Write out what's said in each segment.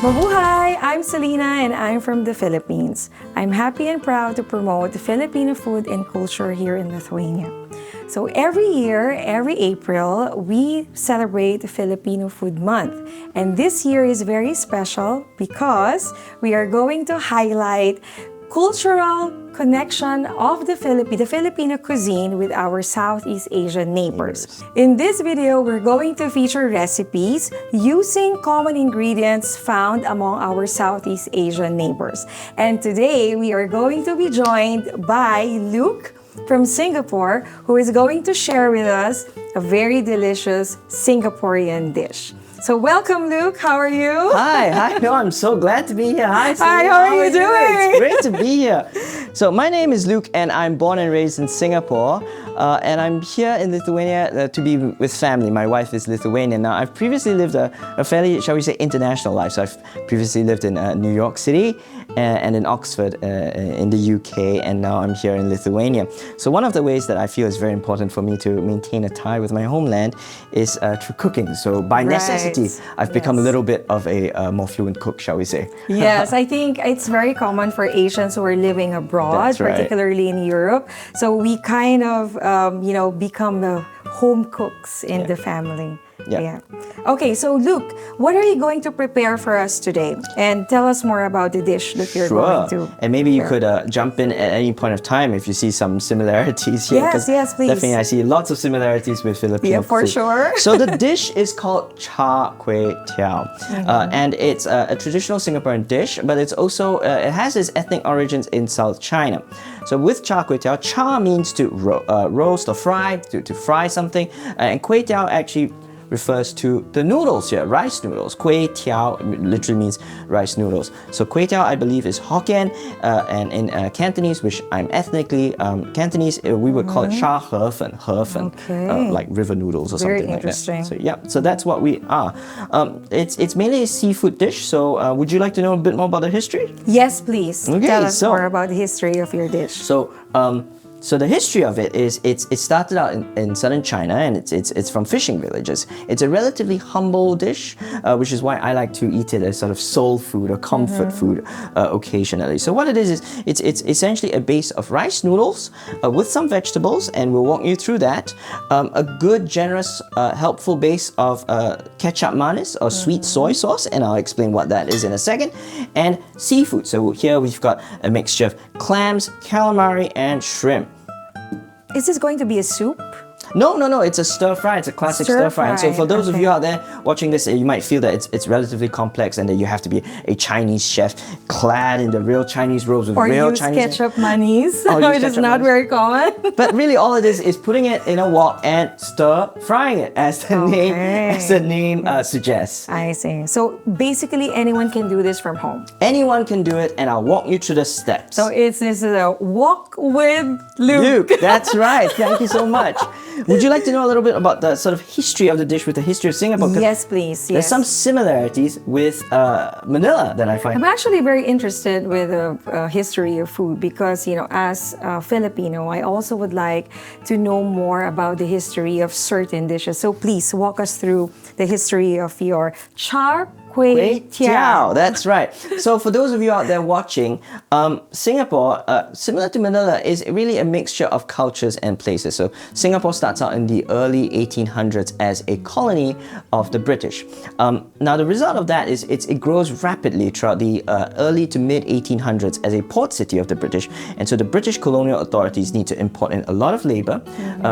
Mabuhay! I'm Selena and I'm from the Philippines. I'm happy and proud to promote the Filipino food and culture here in Lithuania. So every year, every April, we celebrate the Filipino Food Month. And this year is very special because we are going to highlight cultural connection of the Filipino cuisine with our Southeast Asian neighbors. In this video, we're going to feature recipes using common ingredients found among our Southeast Asian neighbors. And today, we are going to be joined by Luke from Singapore, who is going to share with us a very delicious Singaporean dish. So welcome, Luke. How are you? Hi. No, I'm so glad to be here. Hi, Hi, how are you doing? It's great to be here. So my name is Luke, and I'm born and raised in Singapore. And I'm here in Lithuania to be with family. My wife is Lithuanian. Now, I've previously lived a fairly, shall we say, international life. So I've previously lived in New York City and in Oxford in the UK, and now I'm here in Lithuania. So one of the ways that I feel is very important for me to maintain a tie with my homeland is through cooking. So by necessity, I've become a little bit of a more fluent cook, shall we say. Yes, I think it's very common for Asians who are living abroad, particularly in Europe. So we kind of, become the home cooks in the family. Yeah. Okay, so Luke, what are you going to prepare for us today? And tell us more about the dish that you're going to And maybe you could jump in at any point of time if you see some similarities here. Yes, please. Definitely, I see lots of similarities with Filipino for food. sure. So the dish is called Char Kway Tew. And it's a traditional Singaporean dish, but it's also, it has its ethnic origins in South China. So with Char Kway Tew, char means to roast or fry, to fry something. And Kway Tew actually refers to the noodles here, rice noodles. Kway Tew literally means rice noodles. So Kway Tew, I believe, is Hokkien, and in Cantonese, which I'm ethnically Cantonese, we would call it Sha He like river noodles or something like that. So that's what we are. It's mainly a seafood dish. So would you like to know a bit more about the history? Yes, please. Tell us more about the history of your dish. So the history of it is it started out in southern China, and it's from fishing villages. It's a relatively humble dish, which is why I like to eat it as sort of soul food or comfort food occasionally. So what it is it's essentially a base of rice noodles with some vegetables, and we'll walk you through that. A good, generous, helpful base of ketchup manis or sweet soy sauce, and I'll explain what that is in a second. And seafood. So here we've got a mixture of clams, calamari, and shrimp. Is this going to be a soup? No, it's a stir fry. It's a classic stir fry. And so for those of you out there watching this, you might feel that it's relatively complex and that you have to be a Chinese chef clad in the real Chinese robes with real Chinese... Or use ketchup manis, which is not very common. But really all it is putting it in a wok and stir frying it, as the name suggests. I see. So basically anyone can do this from home? Anyone can do it, and I'll walk you through the steps. So this is a walk with Luke. That's right. Thank you so much. Would you like to know a little bit about the sort of history of the dish with the history of Singapore? Yes, please. There's some similarities with Manila that I find. I'm actually very interested with the history of food because, as a Filipino, I also would like to know more about the history of certain dishes. So please walk us through the history of your Char Kway Tew. That's right. So for those of you out there watching, Singapore, similar to Manila, is really a mixture of cultures and places. So Singapore starts out in the early 1800s as a colony of the British. Now the result of that is it grows rapidly throughout the early to mid 1800s as a port city of the British. And so the British colonial authorities need to import in a lot of labor,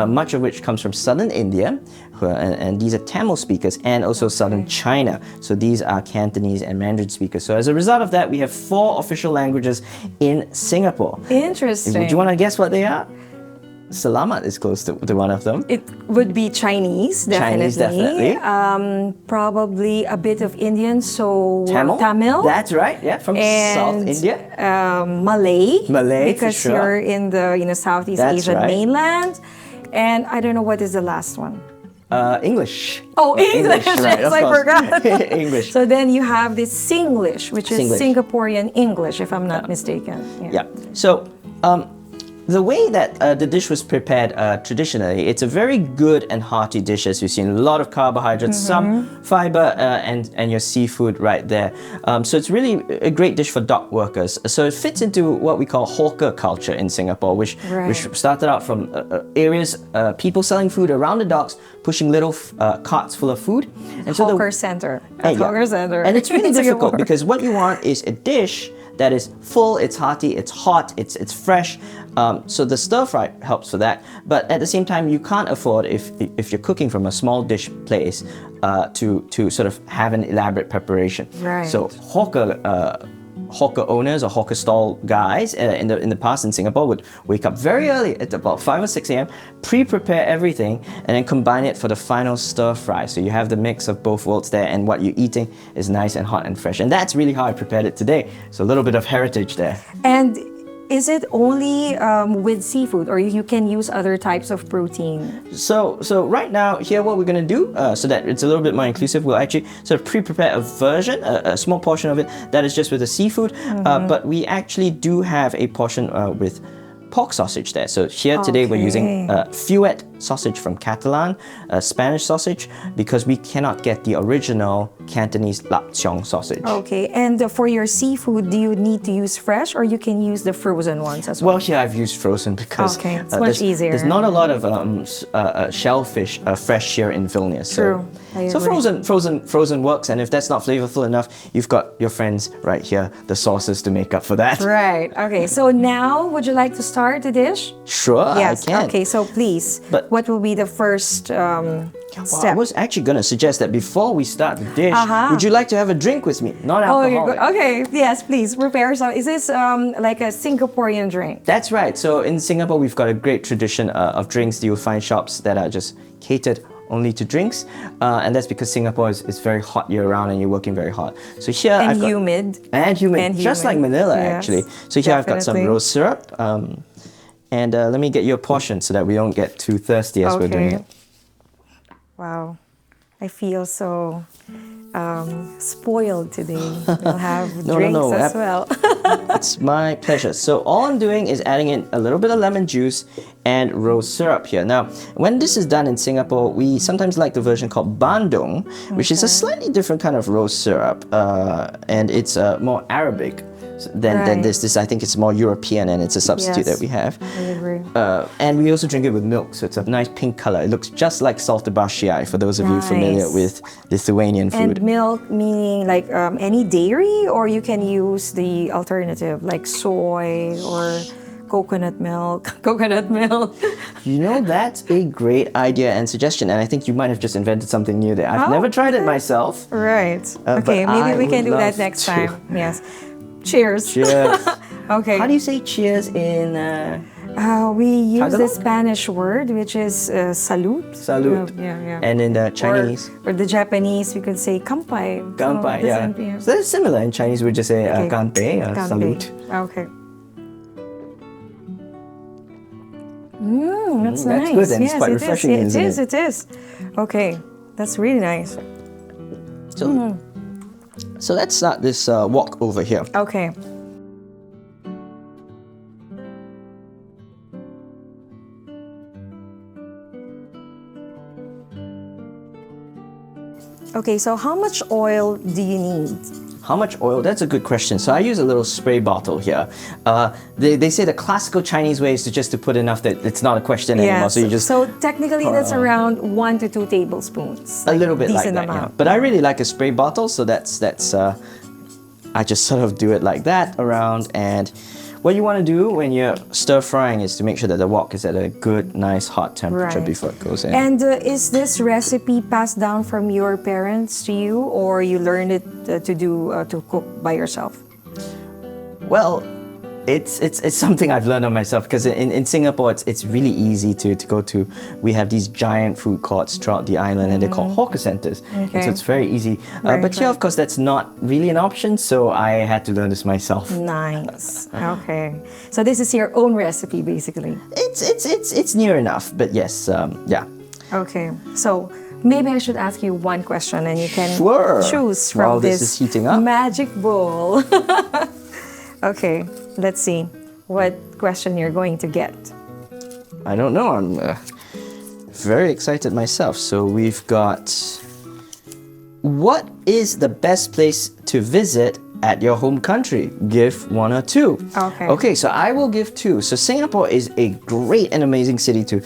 much of which comes from southern India, and these are Tamil speakers, and also southern China. So these are Cantonese and Mandarin speakers. So as a result of that, we have 4 official languages in Singapore. Interesting. Would you want to guess what they are? Salamat is close to one of them. It would be Chinese, definitely. Probably a bit of Indian, so Tamil. That's right, from South India. Malay. Because you're in the Southeast Asian mainland. And I don't know what is the last one. English. Oh, English. Right, yes, I forgot. English. So then you have this Singlish, which is Singaporean English, if I'm not mistaken. So the way that the dish was prepared traditionally, it's a very good and hearty dish, as you've seen. A lot of carbohydrates, some fiber, and your seafood right there. So it's really a great dish for dock workers. So it fits into what we call hawker culture in Singapore, which started out from areas, people selling food around the docks, pushing little carts full of food. And so hawker center. Hawker center. And it's really difficult because what you want is a dish that is full, it's hearty, it's hot, it's fresh. So the stir fry helps for that. But at the same time, you can't afford, if you're cooking from a small dish place, to sort of have an elaborate preparation. Right. So hawker owners or hawker stall guys in the past in Singapore would wake up very early at about 5 or 6 a.m., pre-prepare everything, and then combine it for the final stir fry. So you have the mix of both worlds there, and what you're eating is nice and hot and fresh. And that's really how I prepared it today. So a little bit of heritage there. And is it only with seafood, or you can use other types of protein? So right now, here what we're going to do, so that it's a little bit more inclusive, we'll actually sort of pre-prepare a version, a small portion of it, that is just with the seafood. But we actually do have a portion with pork sausage there. So here today we're using Fuet sausage from Catalan, Spanish sausage, because we cannot get the original Cantonese lap cheong sausage. Okay, and for your seafood, do you need to use fresh, or you can use the frozen ones as well? Well, here I've used frozen because it's much easier. There's not a lot of shellfish fresh here in Vilnius. True. So frozen works, and if that's not flavorful enough, you've got your friends right here, the sauces to make up for that. Right. Okay. So now, would you like to start the dish? Sure, yes. I can. Okay. So please, what will be the first step? I was actually going to suggest that before we start the dish, would you like to have a drink with me? Not alcoholic. Okay. Yes, please prepare some. Is this like a Singaporean drink? That's right. So in Singapore, we've got a great tradition of drinks. You'll find shops that are just catered only to drinks, and that's because Singapore is very hot year-round and you're working very hot. So here I've got humid, just like Manila actually. So here I've got some rose syrup, and let me get you a portion so that we don't get too thirsty as we're doing it. Wow, I feel so spoiled today. We'll have drinks as well. It's my pleasure. So all I'm doing is adding in a little bit of lemon juice and rose syrup here. Now, when this is done in Singapore, we sometimes like the version called bandung, which is a slightly different kind of rose syrup, and it's more Arabic than this. This, I think, it's more European, and it's a substitute that we have. I agree. And we also drink it with milk, so it's a nice pink color. It looks just like salted bashiai, for those of you familiar with Lithuanian food. And milk meaning like any dairy, or you can use the alternative like soy or coconut milk. You know, that's a great idea and suggestion, and I think you might have just invented something new there. I've never tried it myself. Right. Okay, maybe we can do that next time. Yes. Cheers. Cheers. Okay. How do you say cheers in... we use Tagalog? the Spanish word, which is salud. Salud. Yeah. And in the Chinese? Or the Japanese, we could say kampai. Kampai, yeah. So it's similar. In Chinese, we just say kanpei, salud. Okay. That's nice. That's good, and it's quite refreshing, isn't it? It is. Okay, that's really nice. So let's start this wok over here. Okay. Okay, so how much oil do you need? How much oil? That's a good question. So I use a little spray bottle here. They say the classical Chinese way is to put enough that it's not a question anymore. So you just technically that's around 1 to 2 tablespoons. A little bit like Decent that, amount. yeah. But I really like a spray bottle, so that's I just sort of do it like that around. And what you want to do when you're stir frying is to make sure that the wok is at a good, nice, hot temperature before it goes in. And is this recipe passed down from your parents to you, or you learned it to cook by yourself? Well, it's something I've learned on myself, because in Singapore it's really easy to go to. We have these giant food courts throughout the island, and they're called hawker centers. Okay. So it's very easy. But here, of course, that's not really an option, so I had to learn this myself. Nice. Okay. So this is your own recipe, basically. It's near enough, but yes, yeah. Okay. So maybe I should ask you one question, and you can choose from while this is heating up. magic bowl. Okay. Let's see. what question you're going to get. I don't know. I'm very excited myself. So we've got, what is the best place to visit at your home country? Give 1 or 2. Okay. Okay, so I will give 2. So Singapore is a great and amazing city to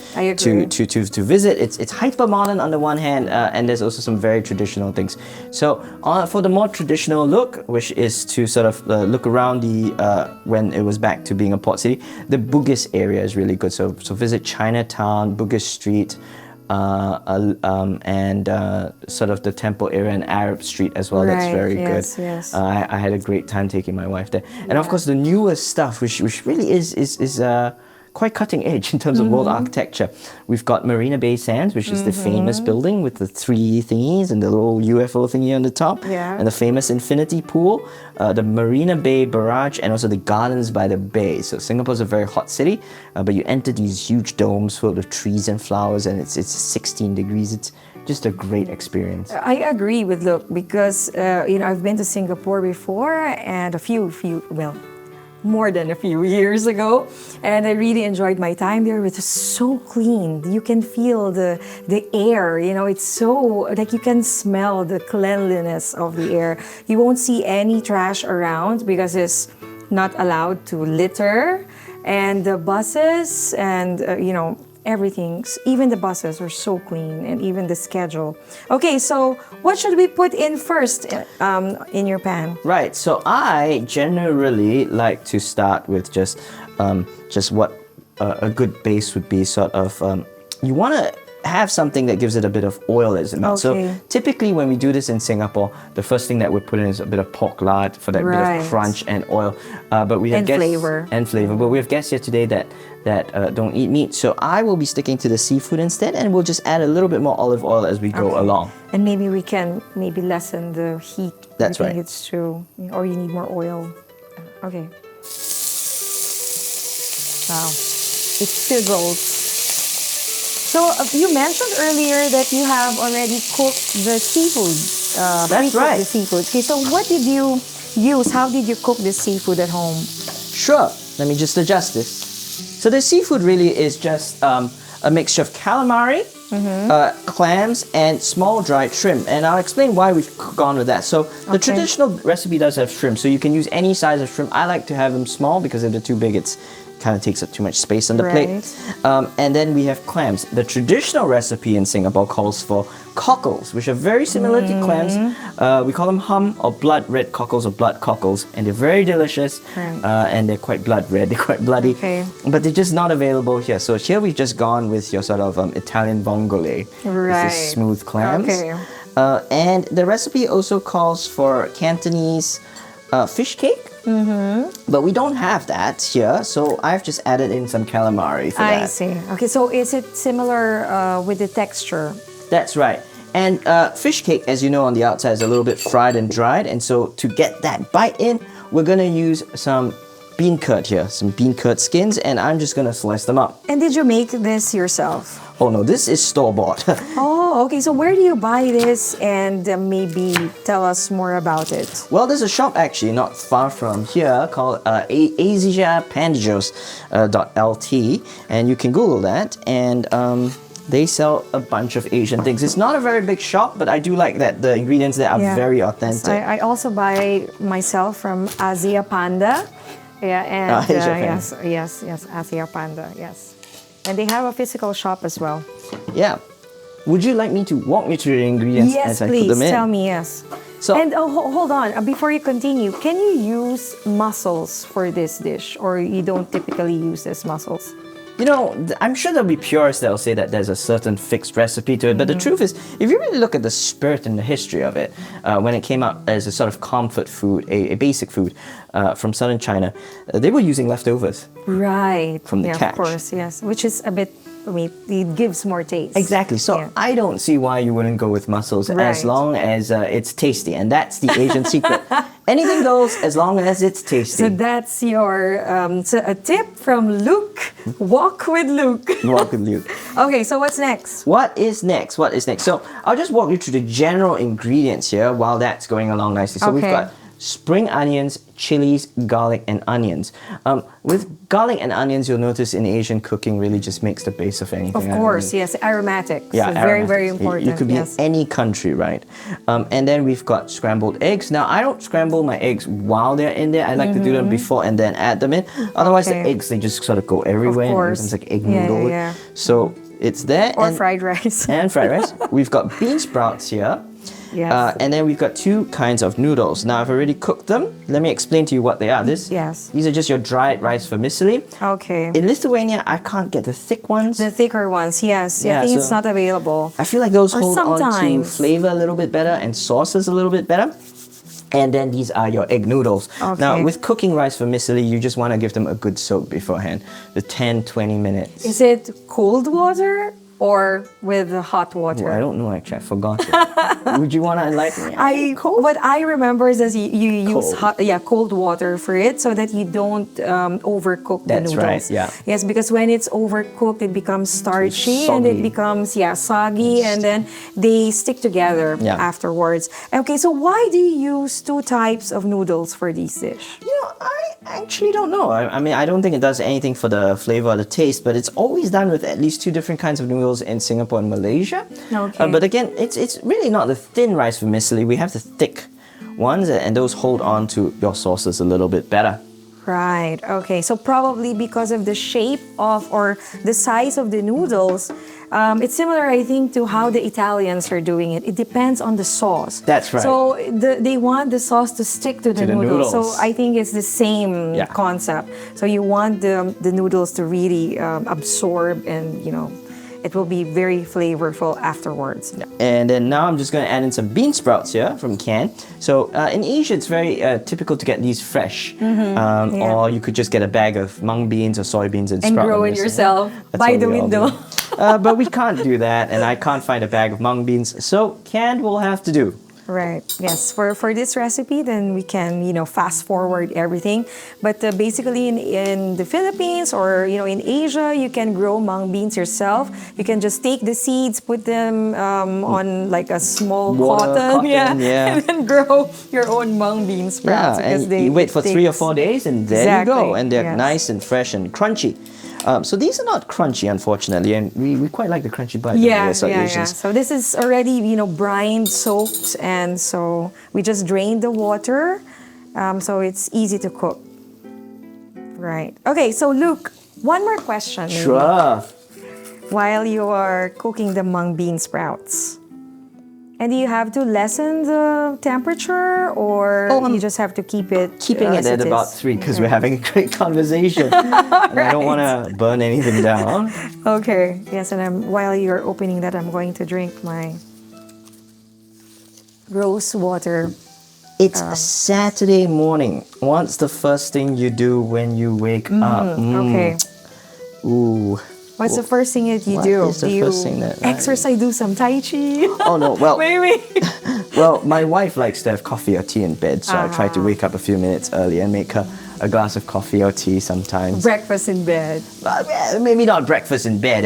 visit. It's hyper modern on the one hand, and there's also some very traditional things. So for the more traditional look, which is to sort of look around the when it was back to being a port city, the Bugis area is really good. So visit Chinatown, Bugis Street. And sort of the temple area and Arab Street as well. Right, That's very yes, good. yes. I had a great time taking my wife there. And of course, the newest stuff, which really is quite cutting edge in terms of world architecture. We've got Marina Bay Sands, which is the famous building with the 3 thingies and the little UFO thingy on the top, and the famous infinity pool, the Marina Bay Barrage, and also the Gardens by the Bay. So Singapore's a very hot city, but you enter these huge domes filled with trees and flowers, and it's 16 degrees. It's just a great experience. I agree with Luke because I've been to Singapore before and more than a few years ago, and I really enjoyed my time there. It's so clean. You can feel the air, it's so, like, you can smell the cleanliness of the air. You won't see any trash around because it's not allowed to litter, and the buses and everything, even the buses are so clean, and even the schedule. Okay, so what should we put in first in your pan? Right, so I generally like to start with just what a good base would be, sort of, you want to have something that gives it a bit of oil as well. Okay. So typically when we do this in Singapore, the first thing that we put in is a bit of pork lard for that bit of crunch and oil. But we have and guests flavor. And flavor. But we have guests here today that don't eat meat. So I will be sticking to the seafood instead, and we'll just add a little bit more olive oil as we go along. And maybe we can lessen the heat. That's right. I think it's true. Or you need more oil. Okay. Wow. It sizzles. So you mentioned earlier that you have already cooked the seafood. That's right. The seafood. Okay, so what did you use? How did you cook the seafood at home? Sure. Let me just adjust this. So the seafood really is just a mixture of calamari, clams, and small dried shrimp. And I'll explain why we've gone with that. So the traditional recipe does have shrimp, so you can use any size of shrimp. I like to have them small because if they're too big, it's kind of takes up too much space on the plate. And then we have clams. The traditional recipe in Singapore calls for cockles, which are very similar to clams. We call them hum or blood red cockles or blood cockles, and they're very delicious. And they're quite blood red, they're quite bloody. But they're just not available here. So here we've just gone with your sort of Italian vongole, with the smooth clams. And the recipe also calls for Cantonese fish cake. But we don't have that here, so I've just added in some calamari for that. I see. Okay, so is it similar with the texture? That's right. And fish cake, as you know, on the outside is a little bit fried and dried, and so to get that bite in, we're going to use some bean curd here, some bean curd skins, and I'm just going to slice them up. And did you make this yourself? Oh no, this is store-bought. Oh, okay. So where do you buy this, and maybe tell us more about it? Well, there's a shop actually not far from here called AsiaPandaJos.lt, and you can Google that, and they sell a bunch of Asian things. It's not a very big shop, but I do like that the ingredients there are very authentic. I also buy myself from Asia Panda. Yeah, and yes, Asia Panda, yes. And they have a physical shop as well. Yeah. Would you like me to walk me through the ingredients as I put them in? Yes, please, tell me, yes. So, and hold on, before you continue, can you use mussels for this dish, or you don't typically use these mussels? You know, I'm sure there'll be purists that'll say that there's a certain fixed recipe to it, but the truth is, if you really look at the spirit and the history of it, when it came out as a sort of comfort food, a basic food from southern China, they were using leftovers. Right. From the catch. Of course, yes. Which is a bit, it gives more taste. Exactly. So I don't see why you wouldn't go with mussels as long as it's tasty, and that's the Asian secret. Anything goes as long as it's tasty. So that's your a tip from Luke. Walk with Luke. Walk with Luke. Okay, so what's next? What is next? So I'll just walk you through the general ingredients here while that's going along nicely. So we've got spring onions, chilies, garlic, and onions. With garlic and onions, you'll notice in Asian cooking really just makes the base of anything. Of course, yes, aromatic. Yeah, so very, aromatics. very important. You could be in any country, right? And then we've got scrambled eggs. Now, I don't scramble my eggs while they're in there. I like to do them before and then add them in. Otherwise, the eggs, they just sort of go everywhere. Of course. And it becomes like egg noodle. Yeah. So it's there. Or fried rice. And fried rice. We've got bean sprouts here. Yes. And then we've got two kinds of noodles. Now, I've already cooked them. Let me explain to you what they are. These are just your dried rice vermicelli. Okay. In Lithuania, I can't get the thick ones. The thicker ones, yes. I think it's not available. I feel like those hold on to sometimes. flavor a little bit better and sauces a little bit better. And then these are your egg noodles. Okay. Now, with cooking rice vermicelli, you just want to give them a good soak beforehand. The 10-20 minutes. Is it cold water or with hot water? Well, I don't know actually, I forgot it. Would you want to enlighten me? What I remember is that you use cold water for it so that you don't overcook the noodles. That's right, yeah. Yes, because when it's overcooked, it becomes starchy and it becomes soggy, and then they stick together afterwards. Okay, so why do you use two types of noodles for this dish? You know, I actually don't know. I mean, I don't think it does anything for the flavor or the taste, but it's always done with at least two different kinds of noodles in Singapore and Malaysia. Okay. But again, it's really not the thin rice vermicelli. We have the thick ones, and those hold on to your sauces a little bit better. Right. Okay. So probably because of the shape of or the size of the noodles, it's similar, I think, to how the Italians are doing it. It depends on the sauce. That's right. So they want the sauce to stick to the noodles. So I think it's the same concept. So you want the noodles to really absorb, and it will be very flavorful afterwards. Yeah. And then now I'm just going to add in some bean sprouts here from can. So in Asia, it's very typical to get these fresh. Or you could just get a bag of mung beans or soybeans and sprout grow them it yourself by the window. But we can't do that, and I can't find a bag of mung beans. So canned will have to do. Right. Yes. For this recipe, then we can fast forward everything. But basically, in the Philippines or in Asia, you can grow mung beans yourself. You can just take the seeds, put them on like a small cotton, and then grow your own mung bean sprouts. Yeah, and you wait for 3 or 4 days, and there you go, and they're nice and fresh and crunchy. So these are not crunchy, unfortunately, and we quite like the crunchy bite. Yeah. So this is already, brined, soaked, and so we just drained the water, so it's easy to cook. Right. Okay, so Luke, one more question. Sure. While you are cooking the mung bean sprouts. And do you have to lessen the temperature, or you just have to keep it? Keeping it at about 3 because we're having a great conversation. And I don't want to burn anything down. Okay. Yes, and while you're opening that, I'm going to drink my rose water. It's a Saturday morning. What's the first thing you do when you wake up? Okay. Ooh. What's the first thing that you do? Is the first thing that exercise, do some Tai Chi? Oh no, well, maybe. Well, my wife likes to have coffee or tea in bed, so I try to wake up a few minutes early and make her a glass of coffee or tea sometimes. Breakfast in bed. Maybe not breakfast in bed.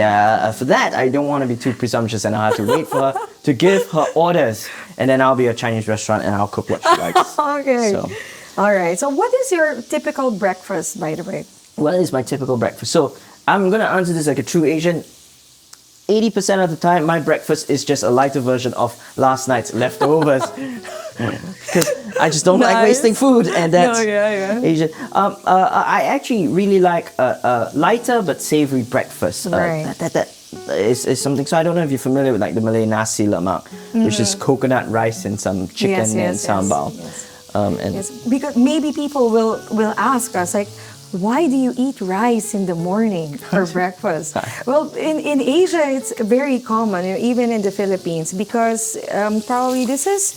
For that, I don't want to be too presumptuous, and I'll have to wait for her to give her orders, and then I'll be at a Chinese restaurant and I'll cook what she likes. Okay. So. All right. So what is your typical breakfast, by the way? What is my typical breakfast? So I'm going to answer this like a true Asian. 80% of the time, my breakfast is just a lighter version of last night's leftovers. Because I just don't like wasting food, and that's Asian. I actually really like a lighter but savory breakfast. That is something. So I don't know if you're familiar with like the Malay nasi lemak, which is coconut rice and some chicken and sambal. Because maybe people will ask us like, why do you eat rice in the morning for breakfast? Well, in Asia, it's very common, even in the Philippines, because probably this is,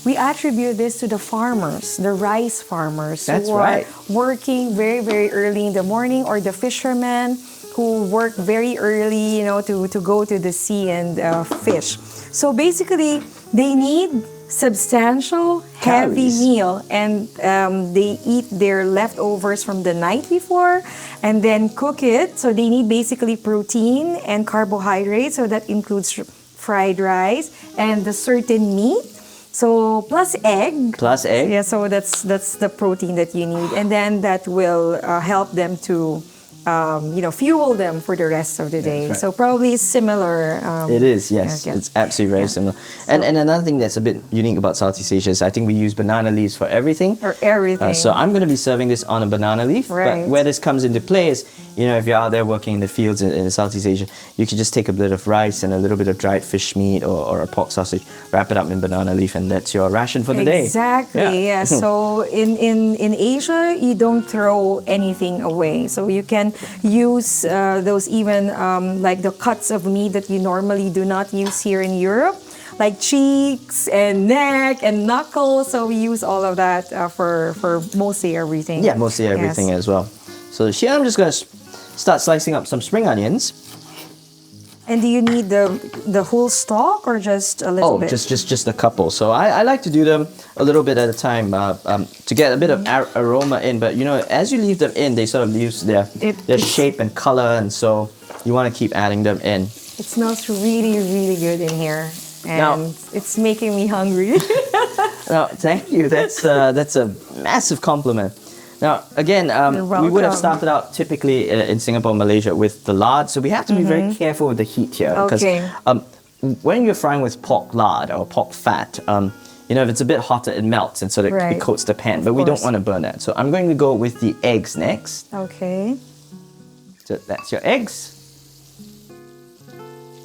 we attribute this to the farmers, the rice farmers who are working very, very early in the morning, or the fishermen who work very early, to go to the sea and fish. So basically, they need substantial, heavy meal, and they eat their leftovers from the night before and then cook it. So they need basically protein and carbohydrates. So that includes fried rice and the certain meat. So plus egg. Plus egg. Yeah, so that's the protein that you need, and then that will help them to, fuel them for the rest of the day. right. So probably similar. It is, yes. yeah. It's absolutely very similar. And another thing that's a bit unique about Southeast Asia is I think we use banana leaves for everything. For everything. So I'm going to be serving this on a banana leaf. Right. But where this comes into play is, if you're out there working in the fields in Southeast Asia, you could just take a bit of rice and a little bit of dried fish meat or a pork sausage, wrap it up in banana leaf, and that's your ration for the day. Exactly. Yeah. So in Asia, you don't throw anything away. So you can use those even like the cuts of meat that you normally do not use here in Europe, like cheeks and neck and knuckles. So we use all of that for mostly everything. Yeah, mostly everything as well. So here I'm just going to start slicing up some spring onions. And do you need the whole stalk or just a little bit? Just a couple. So I like to do them a little bit at a time to get a bit of aroma in. But as you leave them in, they sort of lose their shape and color, and so you want to keep adding them in. It smells really, really good in here, and it's making me hungry. No, thank you. That's a massive compliment. Now, again, we would have started out typically in Singapore, Malaysia with the lard, so we have to be very careful with the heat here. Because when you're frying with pork lard or pork fat, if it's a bit hotter, it melts and sort of it coats the pan, but we don't want to burn that. So I'm going to go with the eggs next. Okay. So that's your eggs.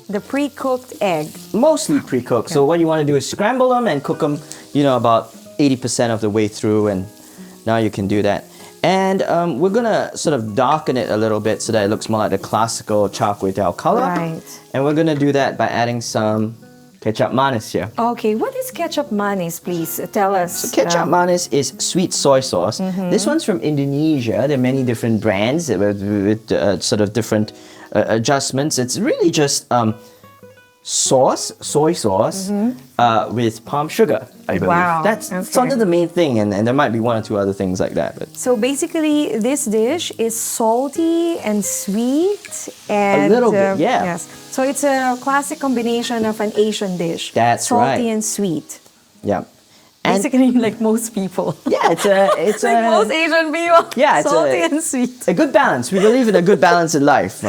The pre-cooked egg. Mostly pre-cooked. So what you want to do is scramble them and cook them, about 80% of the way through, and now you can do that. And we're going to sort of darken it a little bit so that it looks more like the classical Char Kway Tew color. Right. And we're going to do that by adding some ketchup manis here. Okay, what is ketchup manis, please? Tell us. So ketchup manis is sweet soy sauce. This one's from Indonesia. There are many different brands with sort of different adjustments. It's really just soy sauce with palm sugar, I believe. Wow. That's sort of the main thing, and there might be one or two other things like that. But so basically, this dish is salty and sweet, and a little bit, yeah. Yes. So it's a classic combination of an Asian dish. That's salty right. and sweet. Yeah. And Basically, like most people. yeah, it's like most Asian people. Yeah, it's salty and sweet. a good balance. We believe in a good balance in life.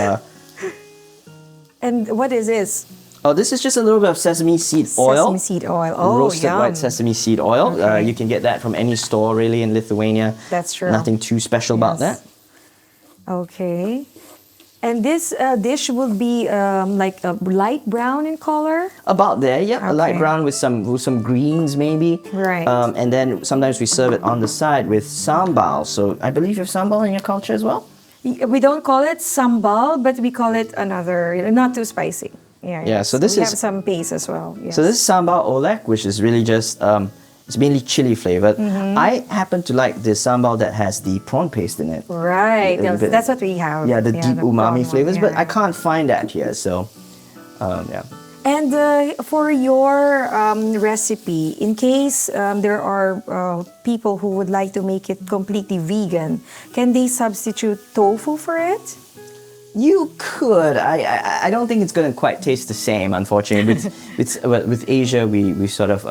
And what is this? Oh, this is just a little bit of sesame seed oil. Sesame seed oil. Oh, roasted yum. white sesame seed oil. Okay. You can get that from any store really in Lithuania. That's true. Nothing too special about that. Okay. And this dish will be like a light brown in color? About there, yeah. A light Okay. brown with some greens maybe. Right. And then sometimes we serve it on the side with sambal. So I believe you have sambal in your culture as well? We don't call it sambal, but we call it another, not too spicy. Yeah, so this we is- have some paste as well. Yes. So this is sambal olek, which is really just, it's mainly chili flavored. I happen to like the sambal that has the prawn paste in it. Right, A bit- that's what we have. Yeah, the deep umami prawn flavors, one, but yeah. I can't find that here, so yeah. And for your recipe, in case there are people who would like to make it completely vegan, can they substitute tofu for it? You could. I don't think it's going to quite taste the same, unfortunately. With Asia, we sort of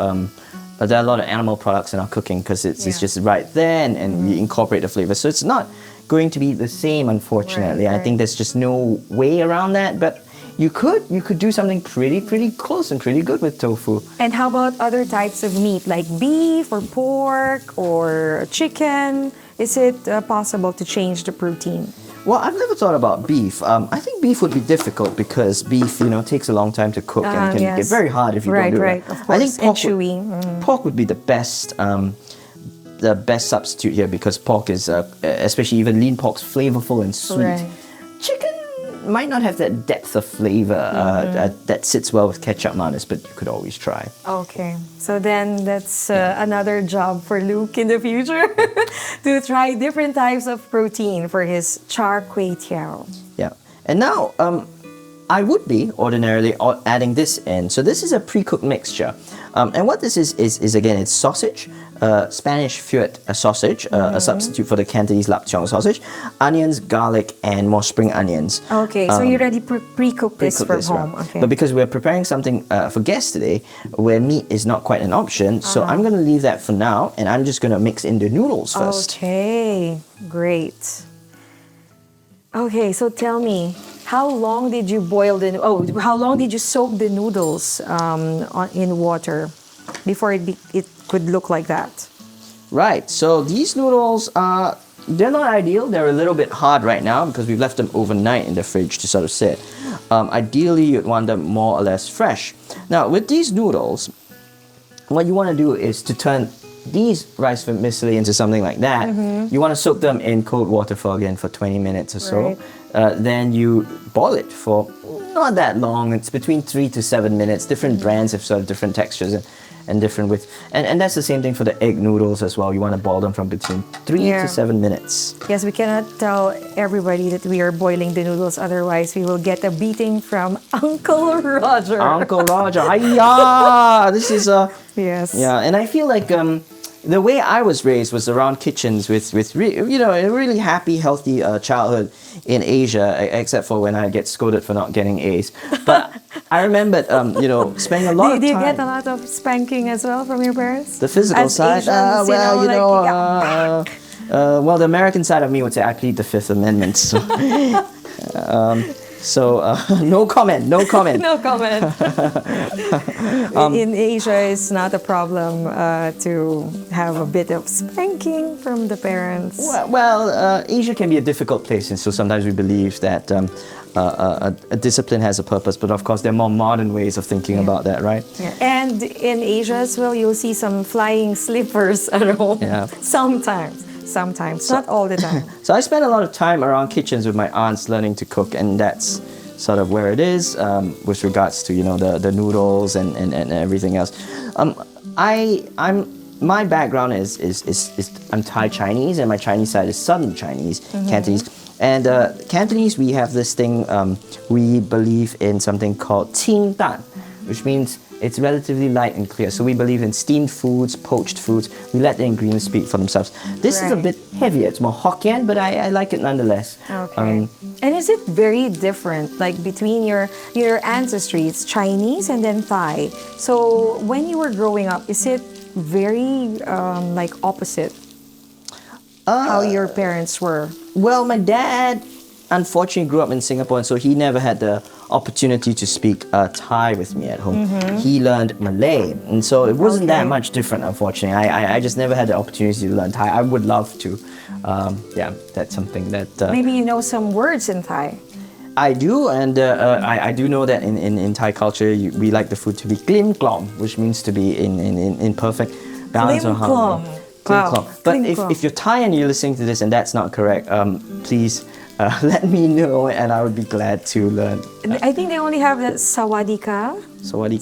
there are a lot of animal products in our cooking because it's just right there, and we incorporate the flavor. So it's not going to be the same, unfortunately. Right, I think there's just no way around that. But you could do something pretty close and pretty good with tofu. And how about other types of meat, like beef or pork or chicken? Is it possible to change the protein? Well, I've never thought about beef. I think beef would be difficult because beef, takes a long time to cook and can get yes. very hard if you don't do Right, it. of I course, think and chewy. pork would be the best substitute here because pork is, especially even lean pork's flavorful and sweet. Right. Chicken might not have that depth of flavor that sits well with ketchup manis, but you could always try. Okay, so then that's another job for Luke in the future to try different types of protein for his Char Kway Tew. Yeah. And now, I would be ordinarily adding this in. So this is a pre-cooked mixture. And what this is again, it's sausage, Spanish feuet sausage, a substitute for the Cantonese lapchong sausage, onions, garlic, and more spring onions. Okay, so you already pre-cooked this from home. Right. Okay. But because we're preparing something for guests today, where meat is not quite an option, so I'm going to leave that for now, and I'm just going to mix in the noodles first. Okay, great. Okay, so tell me, how long did you how long did you soak the noodles in water before it could look like that? Right, so these noodles they're not ideal. They're a little bit hard right now because we've left them overnight in the fridge to sort of sit. Ideally, you'd want them more or less fresh. Now, with these noodles, what you want to do is to turn these rice vermicelli into something like that. You want to soak them in cold water for 20 minutes or so. Right. Then you boil it for not that long. It's between 3 to 7 minutes. Different brands have sort of different textures and different width. And that's the same thing for the egg noodles as well. You want to boil them from between 3 to 7 minutes. Yes, we cannot tell everybody that we are boiling the noodles, otherwise we will get a beating from Uncle Roger. Uncle Roger, hiya! This is Yes. Yeah, and I feel like the way I was raised was around kitchens with a really happy, healthy childhood in Asia, except for when I get scolded for not getting A's. But I remembered, spending a lot of time. Did you get a lot of spanking as well from your parents? The physical As side? Asians, Well, the American side of me would say I plead the Fifth Amendment. So, no comment. No comment. In Asia, it's not a problem to have a bit of spanking from the parents. Well, Asia can be a difficult place, and so sometimes we believe that a discipline has a purpose, but of course there are more modern ways of thinking about that, right? Yeah. And in Asia as well, you'll see some flying slippers at home. Yeah. Sometimes, not all the time. So I spend a lot of time around kitchens with my aunts learning to cook, and that's sort of where it is with regards to the noodles and everything else. My background is I'm Thai Chinese, and my Chinese side is Southern Chinese, Cantonese. And Cantonese, we have this thing, we believe in something called 清淡, which means it's relatively light and clear. So we believe in steamed foods, poached foods. We let the ingredients speak for themselves. This is a bit heavier. It's more Hokkien, but I like it nonetheless. Okay. And is it very different, like between your ancestry? It's Chinese and then Thai. So when you were growing up, is it very opposite? How your parents were? Well, my dad unfortunately grew up in Singapore, and so he never had the opportunity to speak Thai with me at home. He learned Malay, and so it wasn't that much different, unfortunately. I just never had the opportunity to learn Thai. I would love to. That's something that... Maybe you know some words in Thai. I do, and I do know that in Thai culture, we like the food to be klim klom, which means to be in perfect balance or harmony. Wow. But if you're Thai and you're listening to this and that's not correct, please let me know, and I would be glad to learn. I think they only have the sawadika. Sawadi.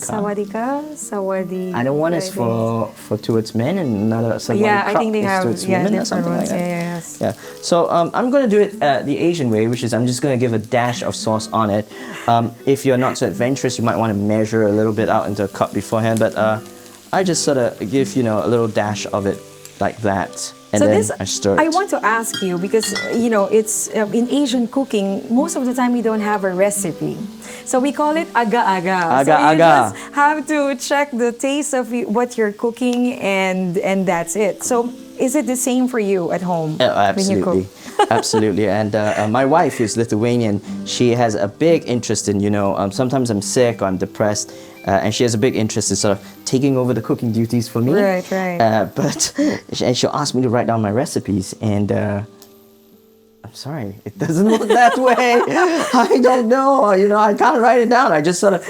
I know one is for towards men, and another I think they have towards women or something ones. like that. Yes. Yeah. So I'm going to do it the Asian way, which is I'm just going to give a dash of sauce on it. If you're not so adventurous, you might want to measure a little bit out into a cup beforehand. But I just sort of give a little dash of it like that. And so then I stir it. I want to ask you because it's in Asian cooking. Most of the time we don't have a recipe, so we call it aga-aga. So you just have to check the taste of what you're cooking, and that's it. So is it the same for you at home when you cook? Absolutely. And my wife is Lithuanian. She has a big interest in sometimes I'm sick or I'm depressed. And she has a big interest in sort of taking over the cooking duties for me. Right. And she'll ask me to write down my recipes, and I'm sorry, it doesn't work that way. I don't know. I can't write it down. I just sort of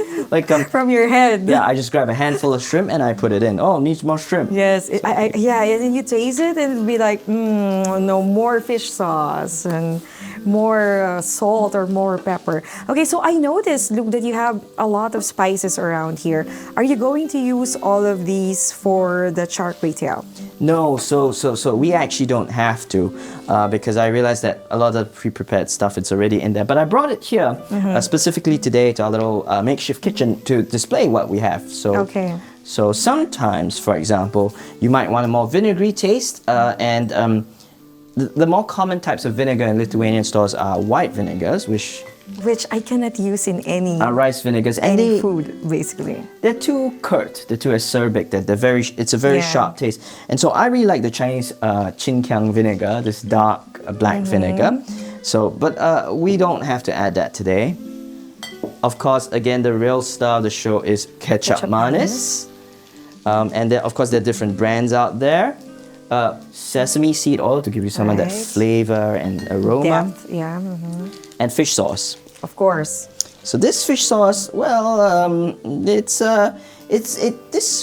from your head. Yeah, I just grab a handful of shrimp and I put it in. Oh, needs more shrimp. Yes. And then you taste it and it'll be like, no more fish sauce, and salt or more pepper. Okay, so I noticed, Luke, that you have a lot of spices around here. Are you going to use all of these for the Char Kway Tew? No, so we actually don't have to because I realized that a lot of the pre-prepared stuff it's already in there. But I brought it here specifically today to our little makeshift kitchen to display what we have. So Okay. So sometimes, for example, you might want a more vinegary taste, and the more common types of vinegar in Lithuanian stores are white vinegars, which Which I cannot use in any are rice vinegars, and any food, basically. they're too curt, they're too acerbic, it's a very Yeah. sharp taste. And so I really like the Chinese Qinkiang vinegar, this dark black vinegar. So, but we don't have to add that today. Of course, again, the real star of the show is ketchup manis. And then, of course, there are different brands out there. Sesame seed oil to give you some of that Right. flavor and aroma. Depth, yeah. And fish sauce. Of course. So this fish sauce, well, this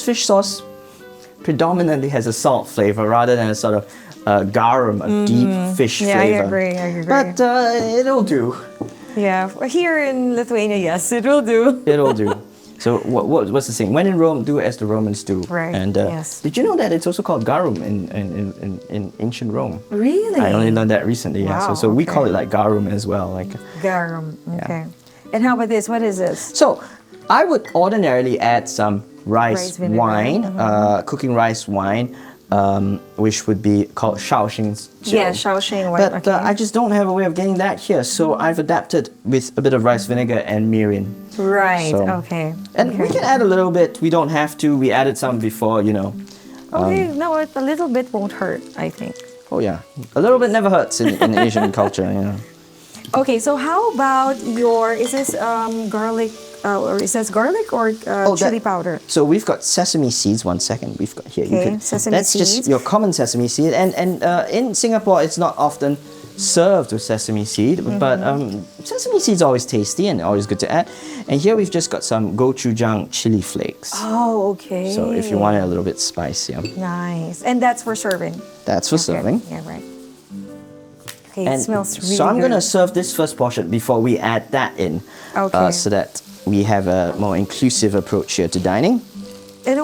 fish sauce predominantly has a salt flavor rather than a sort of garum, a deep fish Yeah, flavor. I agree. But it'll do. Yeah, here in Lithuania, yes, it will do. It'll do. So what's the saying? When in Rome, do as the Romans do. Right, And yes. did you know that it's also called garum in ancient Rome? Really? I only learned that recently. Yeah. Wow, So we okay. call it like garum as well. Like. Garum. Okay. And how about this? What is this? So I would ordinarily add some rice vinegar. wine, cooking rice wine, which would be called Shaoxing. Yeah, Shaoxing wine. But I just don't have a way of getting that here, so I've adapted with a bit of rice vinegar and mirin. Right. So- Okay. And we can add a little bit. We don't have to. We added some before, Okay. No, a little bit won't hurt, I think. Oh yeah, a little bit never hurts in Asian culture. Okay. So how about is this garlic? Or is this garlic or chili powder? So we've got sesame seeds. 1 second, we've got here. Okay, sesame that's seeds. just your common sesame seed, and in Singapore it's not often served with sesame seed, but sesame seed's always tasty and always good to add. And here we've just got some gochujang chili flakes. Oh, okay. So if you want it a little bit spicier, Nice. And that's for serving. that's for Okay. serving. Yeah, right. Okay, And it smells really so I'm good. gonna serve this first portion before we add that in, Okay. so that we have a more inclusive approach here to dining. And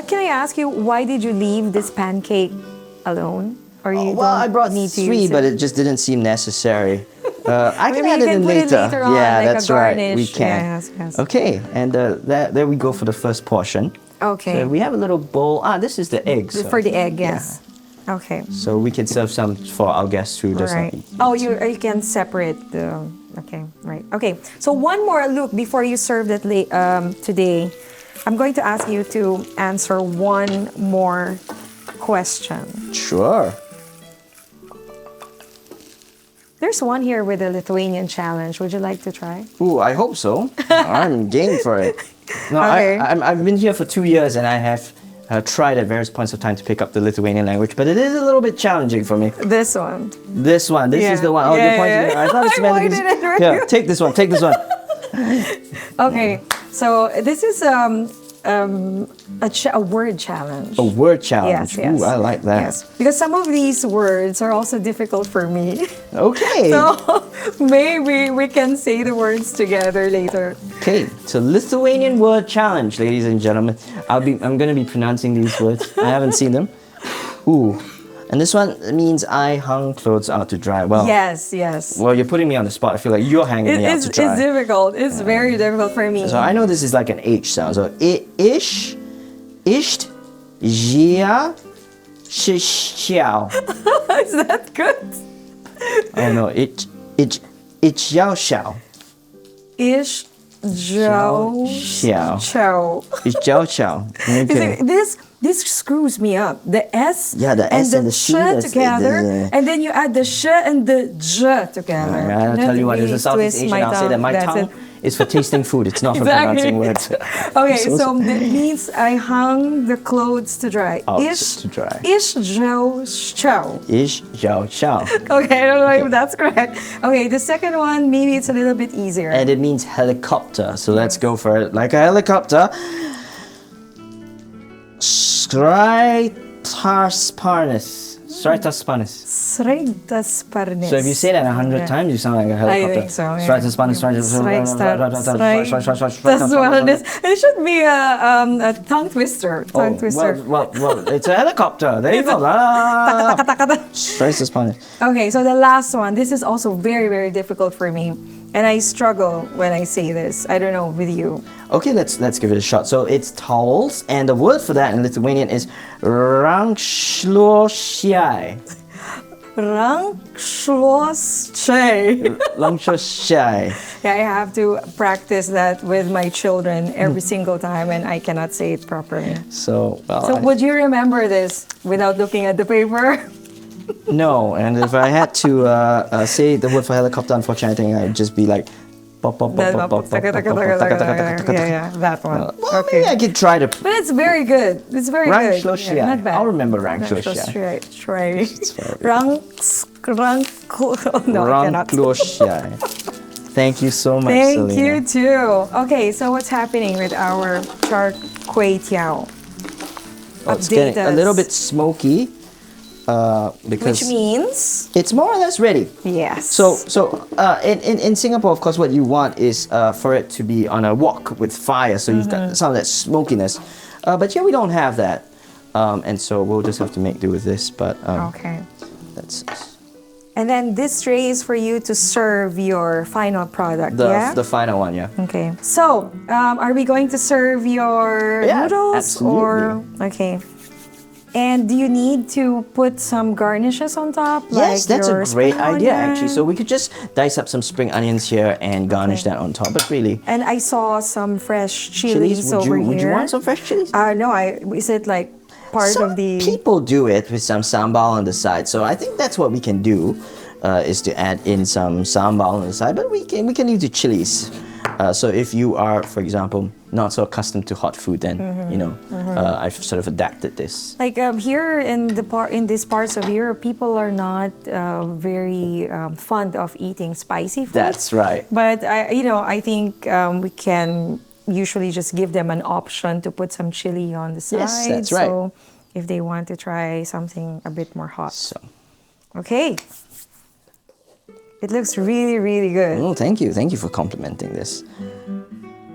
can I ask you, why did you leave this pancake alone? Or you Well, I don't brought need to 3, use but it just didn't seem necessary. I can Maybe add you it can in put it later. later on, Yeah, like a that's right. We garnish. can. Yes. Okay, and there we go for the first portion. Okay. So we have a little bowl. This is the egg. So, For the egg, yes. Okay. so we can serve some for our guests who does Right. not eat. Oh, you can separate the. Okay, right. Okay. So one more look before you serve that today. I'm going to ask you to answer one more question. Sure. There's one here with a Lithuanian challenge. Would you like to try? Ooh, I hope so. I'm game for it. No, Okay. I've been here for 2 years and I have tried at various points of time to pick up the Lithuanian language, but it is a little bit challenging for me. This one. This one, this Yeah. is the one. Oh, Yeah, you're pointing yeah, there. I thought it's I meant to pointed it right Yeah, here. take this one, take this one. Okay. So this is a word challenge. A word challenge. Yes, yes. Ooh, I like that. Yes, because some of these words are also difficult for me. Okay. So maybe we can say the words together later. Okay, so Lithuanian word challenge, ladies and gentlemen. I'm gonna be pronouncing these words. I haven't seen them. Ooh. And this one means I hung clothes out to dry. Well, Yes. well, you're putting me on the spot. I feel like you're hanging me out It's to dry. difficult. It's very difficult for me. So I know this is like an H sound. So ish, isht, jia, shishxiao. Is that good? Oh no, it xiao xiao. Ish, Joe, Xiao. Chow. It's xiao xiao. Okay. This screws me up. The S Yeah, the S and the sh C, that's together, the- and then you add the sh and the j together. I'll tell you what, as a Southeast Twist Asian, my I'll say that my That's tongue it. is for tasting food. It's not for Exactly. pronouncing words. Okay, So- so that means I hung the clothes to dry. Oh, Ish, to dry. Ish, Joe, chow. Ish, xiao, xiao. Okay, I don't know if that's correct. Okay, the second one, maybe it's a little bit easier. And it means helicopter. So let's go for it. Like a helicopter. Strytarsparnis. Strytarsparnis. Sregtas Parnes. So if you say that 100 times, you sound like a helicopter. I think so. Yeah. Sregtas Parnes. Sregtas Parnes. It should be a tongue twister. Tongue twister. Well, it's a helicopter. There you go. Sregtas Parnes. Okay, so the last one. This is also very, very difficult for me. And I struggle when I say this. I don't know with you. Okay, let's give it a shot. So it's towels, and the word for that in Lithuanian is rankšluosčiai. Rankšluosčiai. Rankšluosčiai. Yeah, I have to practice that with my children every single time, and I cannot say it properly. So would you remember this without looking at the paper? No, and if I had to say the word for helicopter, unfortunately, I think I'd just be like, Yeah, that one. Well, maybe I could try to. But it's very good. It's very good. Yeah, not bad. I'll remember rankšluosčiai. No, I cannot. Rankšluosčiai. Thank you so much, Thank Selena. you too. Okay, so what's happening with our Char Kway Tew? It's getting a little bit smoky. Because which means it's more or less ready. Yes. So in Singapore, of course, what you want is for it to be on a wok with fire, so you've got some of that smokiness. But here we don't have that, and so we'll just have to make do with this. But okay. That's. And then this tray is for you to serve your final product. The final one, yeah. Okay. So are we going to serve your noodles absolutely. or okay? And do you need to put some garnishes on top? Yes, like that's a great idea, onion? actually. So we could just dice up some spring onions here and garnish that on top. But really, and I saw some fresh chilies over here. Would you want some fresh chilies? No, is it like part of the... Some people do it with some sambal on the side. So I think that's what we can do, is to add in some sambal on the side. But we can use the chilies. So if you are, for example, not so accustomed to hot food, then I've sort of adapted this. Like here in these parts of Europe, people are not very fond of eating spicy food. That's right. But I think we can usually just give them an option to put some chili on the side. Yes, that's right. So if they want to try something a bit more hot. So. Okay. It looks really, really good. Oh, thank you. Thank you for complimenting this.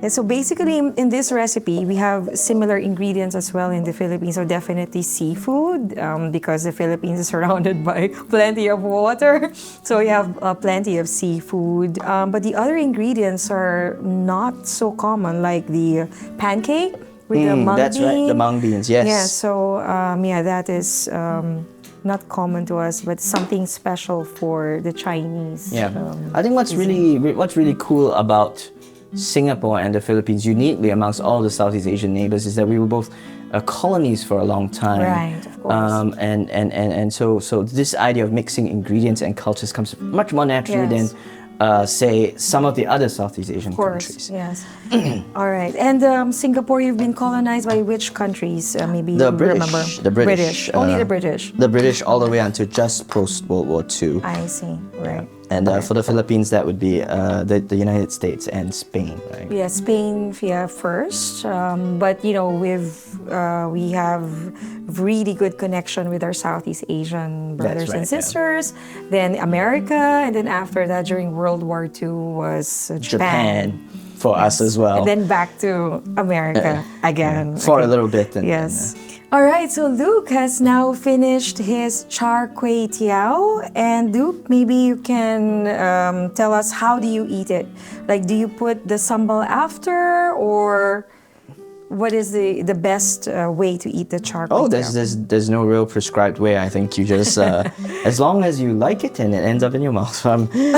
Yeah, so basically, in this recipe, we have similar ingredients as well in the Philippines. So definitely seafood, because the Philippines is surrounded by plenty of water. So we have plenty of seafood. But the other ingredients are not so common, like the pancake with the mung that's bean. right, the mung beans, yes. Yeah, so that is... not common to us, but something special for the Chinese. Yeah, I think what's really cool about Singapore and the Philippines, uniquely amongst all the Southeast Asian neighbors, is that we were both colonies for a long time. Right, of course. And so this idea of mixing ingredients and cultures comes much more naturally than say some of the other Southeast Asian countries. Yes. All right. And Singapore, you've been colonized by which countries? Maybe the you British. remember. The British. Only the British. The British all the way until just post World War II. I see. Right. And for the Philippines, that would be the United States and Spain, right? Yeah, Spain first. But we have really good connection with our Southeast Asian brothers and sisters. Yeah. Then America, and then after that, during World War II, was Japan. For us as well. And then back to America again. For a little bit. Yes. All right, so Luke has now finished his Char Kway Tew. And Luke, maybe you can tell us, how do you eat it? Like, do you put the sambal after, or what is the best way to eat the Char Kway Tew? There's no real prescribed way. I think you just, as long as you like it and it ends up in your mouth. Normally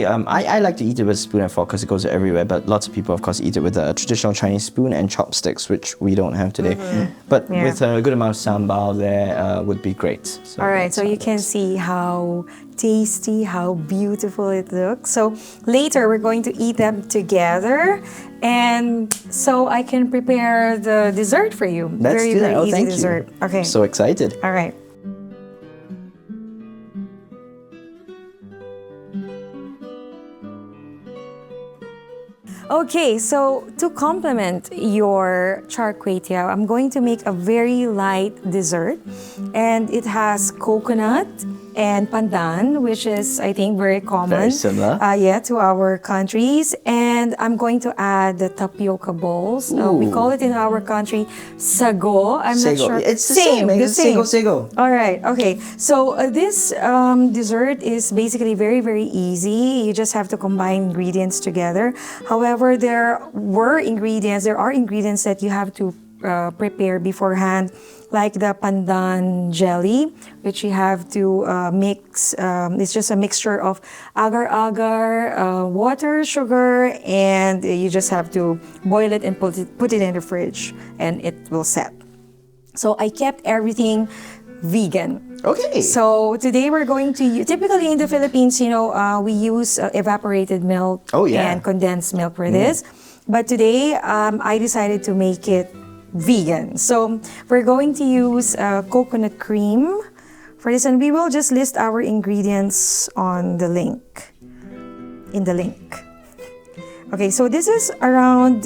I like to eat it with a spoon and fork because it goes everywhere. But lots of people, of course, eat it with a traditional Chinese spoon and chopsticks, which we don't have today. But with a good amount of sambal there would be great. So all right, so you can see how tasty, how beautiful it looks. So later we're going to eat them together, and so I can prepare the dessert for you. Very easy dessert. Okay. So excited. All right. Okay, so to complement your char kway tew, I'm going to make a very light dessert, and it has coconut and pandan, which is, I think, very common. Very similar. Yeah, to our countries. And I'm going to add the tapioca balls. We call it in our country sago. I'm not Sego. sure. It's the same. It's sego. All right. Okay. So this dessert is basically very, very easy. You just have to combine ingredients together. However, there are ingredients that you have to prepare beforehand, like the pandan jelly, which you have to mix. It's just a mixture of agar-agar, water, sugar, and you just have to boil it and put it in the fridge, and it will set. So I kept everything vegan. Okay. So today we're going to typically in the Philippines, we use evaporated milk and condensed milk for this. But today I decided to make it vegan. So we're going to use coconut cream for this, and we will just list our ingredients on the link. In the link. Okay, so this is around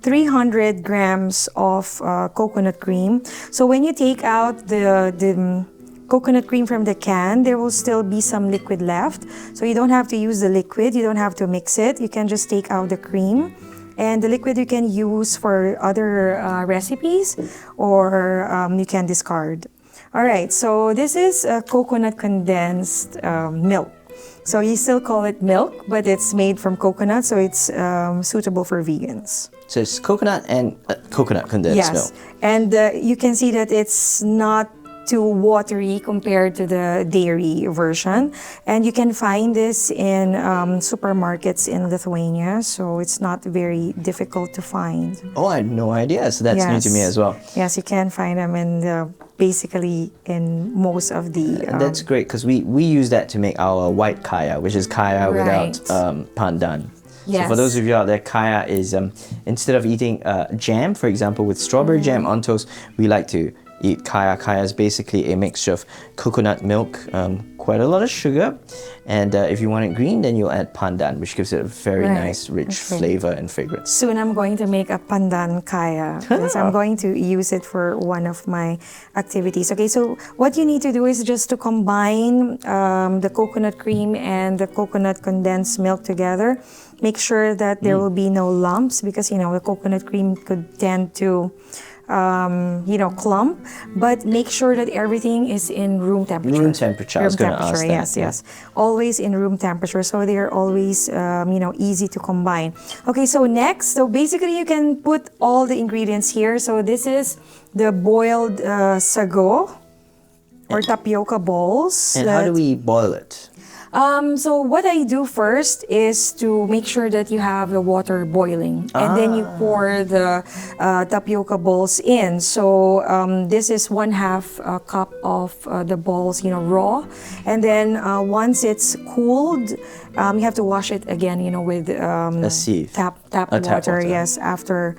300 grams of coconut cream. So when you take out the coconut cream from the can, there will still be some liquid left. So you don't have to use the liquid, you don't have to mix it. You can just take out the cream. And the liquid you can use for other recipes, or you can discard. All right, so this is coconut condensed milk. So you still call it milk, but it's made from coconut, so it's suitable for vegans. So it's coconut and coconut condensed milk. And you can see that it's not too watery compared to the dairy version. And you can find this in supermarkets in Lithuania, so it's not very difficult to find. Oh, I had no idea. So that's new to me as well. Yes, you can find them in basically in most of the... that's great, because we use that to make our white kaya, which is kaya without pandan. Yes. So for those of you out there, kaya is, instead of eating jam, for example, with strawberry jam on toast, we like to eat kaya. Kaya is basically a mixture of coconut milk, quite a lot of sugar, and if you want it green, then you'll add pandan, which gives it a very nice, rich flavor and fragrance. Soon I'm going to make a pandan kaya, because I'm going to use it for one of my activities. Okay, so what you need to do is just to combine the coconut cream and the coconut condensed milk together. Make sure that there will be no lumps, because the coconut cream could tend to clump, but make sure that everything is in room temperature. Room temperature, I was going to ask that. Yes. Always in room temperature, so they're always, easy to combine. Okay, so next, basically you can put all the ingredients here. So this is the boiled sago or tapioca balls. And how do we boil it? So what I do first is to make sure that you have the water boiling, and then you pour the tapioca balls in. So this is 1/2 cup of the balls, raw, and then once it's cooled, you have to wash it again, with a sieve. Tap water. Yes, after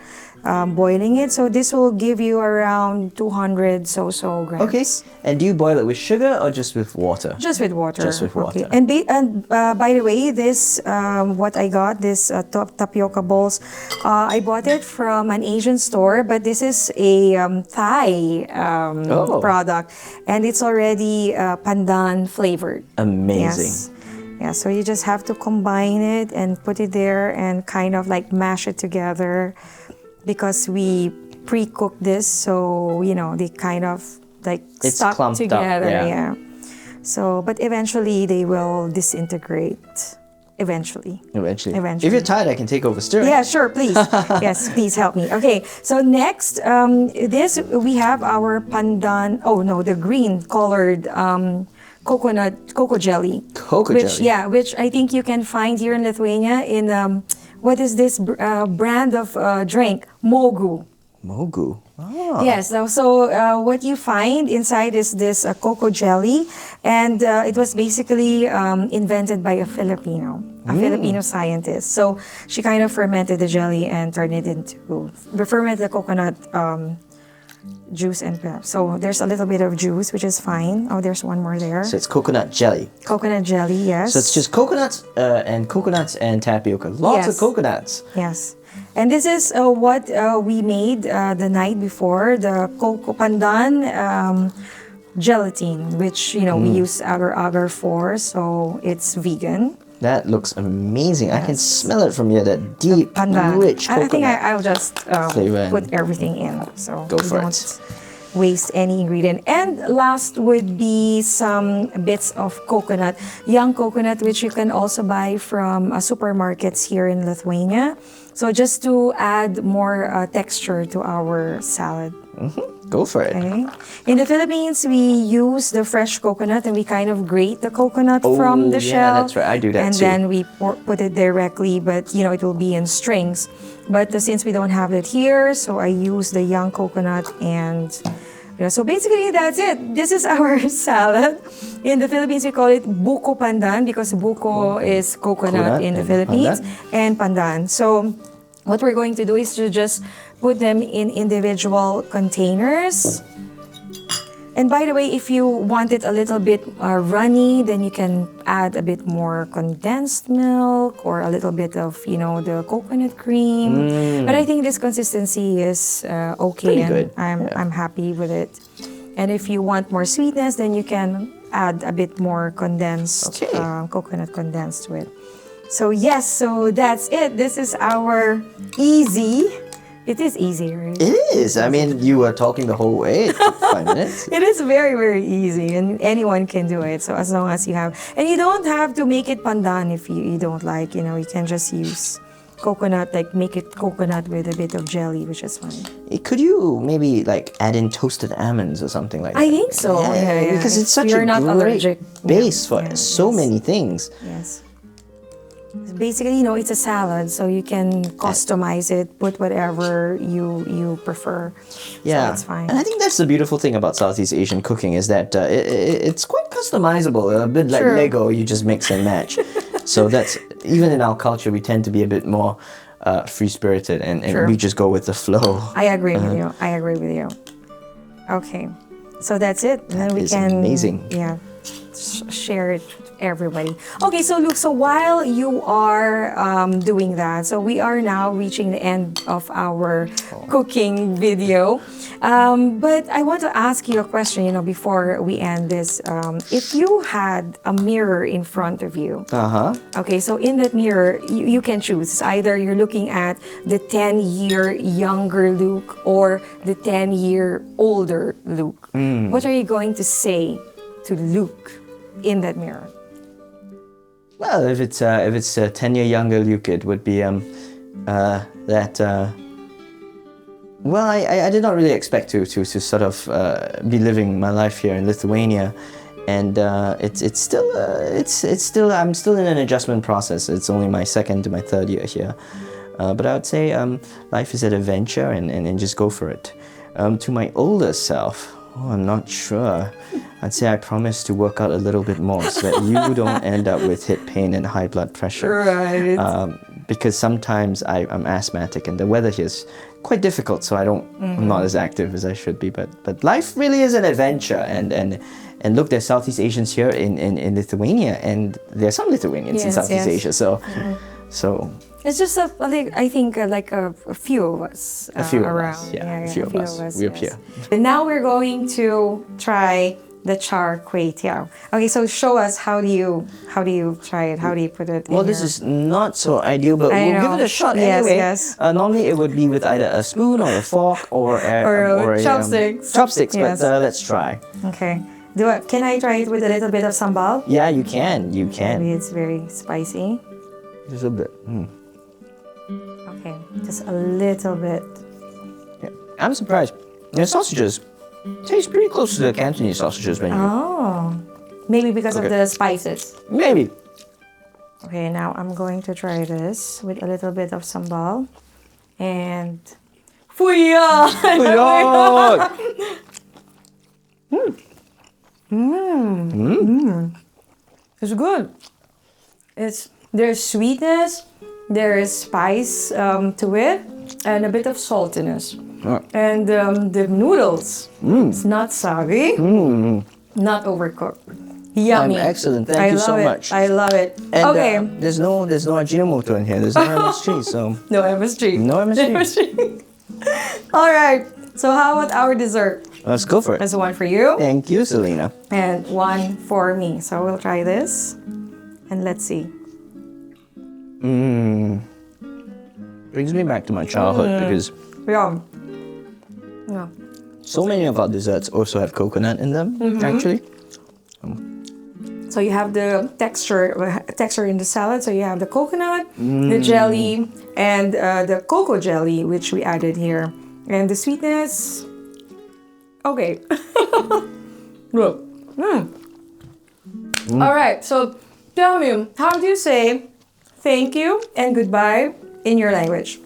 boiling it. So this will give you around 200 grams. Okay. And do you boil it with sugar or just with water? Just with water. Just with water. Okay. And by the way, this what I got, this tapioca balls, I bought it from an Asian store, but this is a Thai product, and it's already pandan flavored. Amazing. Yes. Yeah, so you just have to combine it and put it there and kind of like mash it together, because we pre-cook this, so they kind of like stuck together. Yeah. So, but eventually they will disintegrate. Eventually. If you're tired, I can take over stirring. Yeah, sure, please. Yes, please help me. Okay, so next, we have our pandan. Oh no, the green colored cocoa jelly. Jelly. Yeah, which I think you can find here in Lithuania in what is this brand of drink? Mogu. Mogu. Oh. Yes. So what you find inside is this cocoa jelly, and it was basically invented by a Filipino scientist. So she kind of fermented the jelly and turned it into fermented the coconut juice and pep. So there's a little bit of juice, which is fine. Oh, there's one more there. So it's coconut jelly. Coconut jelly, yes. So it's just coconuts and tapioca. Lots of Yes. coconuts. Yes. And this is what we made the night before, the coco pandan gelatin, which, we use agar-agar for, so it's vegan. That looks amazing. I can smell it from here, that deep, Pandan. rich coconut. I think I'll just flavor put everything in, so Go we for don't it. waste any ingredient. And last would be some bits of coconut, young coconut, which you can also buy from supermarkets here in Lithuania. So just to add more texture to our salad. Go for it. Okay. In the Philippines, we use the fresh coconut and we kind of grate the coconut from the shell. Yeah, that's right. I do that and too. then we put it directly, but it will be in strings. But since we don't have it here, so I use the young coconut and so basically that's it. This is our salad. In the Philippines, we call it buko pandan because buko is coconut in the and Philippines pandan. and pandan. So what we're going to do is to just put them in individual containers. And by the way, if you want it a little bit runny, then you can add a bit more condensed milk or a little bit of, the coconut cream. But I think this consistency is okay. Pretty and good. I'm happy with it. And if you want more sweetness, then you can add a bit more condensed, coconut condensed to it. So yes, so that's it. This is our easy. It is easy, right? It is. I mean, you were talking the whole way. It took 5 minutes. It is very, very easy and anyone can do it. So as long as you have, and you don't have to make it pandan if you don't like, you can just use coconut, like make it coconut with a bit of jelly, which is fine. Could you maybe add in toasted almonds or something like that? I think so. Yeah. Because it's such You're a not great allergic. base for Yeah, so yes. many things. Yes. Basically, it's a salad, so you can customize it, put whatever you prefer. Yeah, So it's fine. And I think that's the beautiful thing about Southeast Asian cooking is that it's quite customizable. A bit like True. Lego, you just mix and match. So that's even in our culture, we tend to be a bit more free-spirited, and True. we just go with the flow. I agree with you. I agree with you. Okay, so that's it. And then we is can amazing. Yeah, share it with everybody. Okay, so Luke, so while you are doing that, so we are now reaching the end of our cooking video. But I want to ask you a question, before we end this. If you had a mirror in front of you, okay, so in that mirror, you can choose. Either you're looking at the 10-year younger Luke or the 10-year older Luke. What are you going to say to Luke in that mirror? Well, if it's a 10-year younger Luke, it would be that. Well, I did not really expect to sort of be living my life here in Lithuania, and it's still I'm still in an adjustment process. It's only my second to my third year here, but I would say life is an adventure and just go for it. To my older self, I'm not sure. I'd say I promise to work out a little bit more so that you don't end up with hip pain and high blood pressure. Right. Because sometimes I'm asthmatic and the weather here is quite difficult, so I'm not as active as I should be. But life really is an adventure, and look, there's Southeast Asians here in Lithuania, and there's some Lithuanians in Yes, Southeast yes. Asia. So It's just I think like a few of us A few of around. us, yeah, a few of us. We appear. And now we're going to try the Char Kway Tew. Okay, so show us how do you try it? How do you put it? Well, in this your- is not so ideal, but I we'll give know. it a shot Yes, anyway. yes. Normally, it would be with either a spoon or a fork or a chopsticks. chopsticks, Yes. but let's try. Okay. Can I try it with a little bit of sambal? Yeah, you can. You can. Maybe it's very spicy. Just a bit. Okay, just a little bit. Yeah. I'm surprised. The sausages taste pretty close to the Cantonese sausages when you... Oh, maybe because of Okay. the spices. Maybe. Okay, now I'm going to try this with a little bit of sambal. And... Fuya! It's good. There's sweetness, there is spice to it, and a bit of saltiness. And the noodles, it's not soggy, not overcooked. Yummy. Excellent. Thank you so much. I love it. And, Okay. There's no Ajinomoto in here. There's no MSG, so No MSG. no MSG. All right. So how about our dessert? Let's go for it. There's one for you Thank you, Selena. and one for me. So we'll try this and let's see. Brings me back to my childhood because Yum. Yeah. so many of our desserts also have coconut in them, actually. So you have the texture in the salad. So you have the coconut, the jelly, and the cocoa jelly, which we added here. And the sweetness, okay. Look. All right, so tell me, how do you say thank you and goodbye in your language?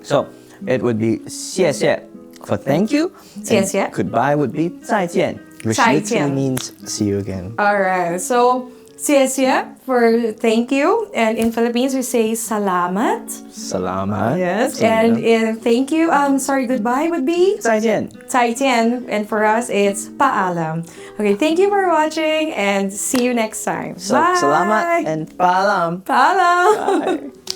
So it would be 谢谢 for thank you. 谢谢. And goodbye would be 再见, which 再见. literally means see you again. All right, so 谢谢 for thank you. And in Philippines, we say salamat. Salamat. Yes, Selena. and in thank you, goodbye would be 再见. 再见, and for us, it's paalam. Okay, thank you for watching and see you next time. So, Bye! salamat and paalam. Paalam! Bye.